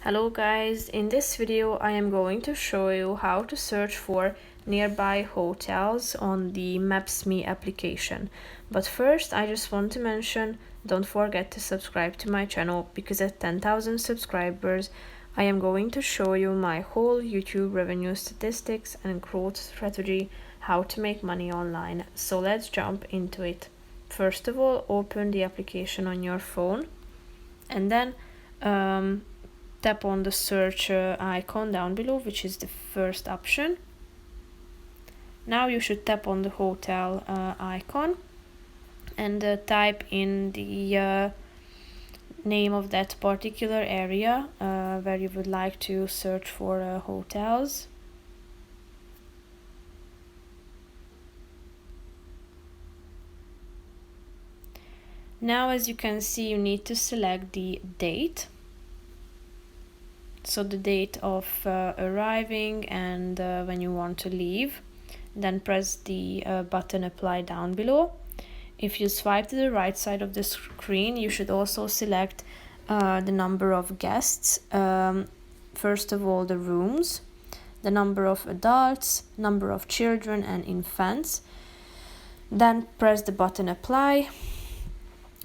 Hello guys, in this video I am going to show you how to search for nearby hotels on the Maps.me application. But first I just want to mention, don't forget to subscribe to my channel because at 10,000 subscribers I am going to show you my whole YouTube revenue statistics and growth strategy, how to make money online. So let's jump into it. First of all, open the application on your phone and then tap on the search icon down below, which is the first option. Now you should tap on the hotel icon and type in the name of that particular area where you would like to search for hotels. Now, as you can see, you need to select the date. So the date of arriving and when you want to leave. Then press the button apply down below. If you swipe to the right side of the screen, you should also select the number of guests. First of all, the rooms, the number of adults, number of children and infants. Then press the button apply.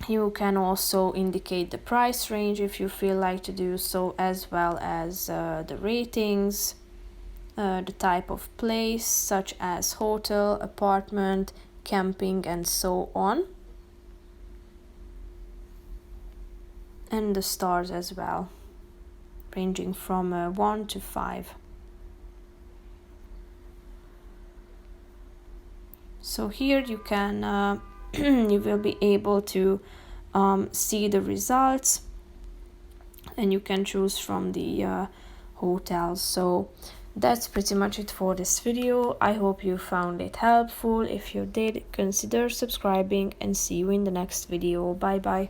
You can also indicate the price range if you feel like to do so, as well as the ratings, the type of place such as hotel, apartment, camping and so on, and the stars as well, ranging from 1 to 5. So here you can you will be able to see the results and you can choose from the hotels. So that's pretty much it for this video. I hope you found it helpful. If you did, consider subscribing and see you in the next video. Bye bye.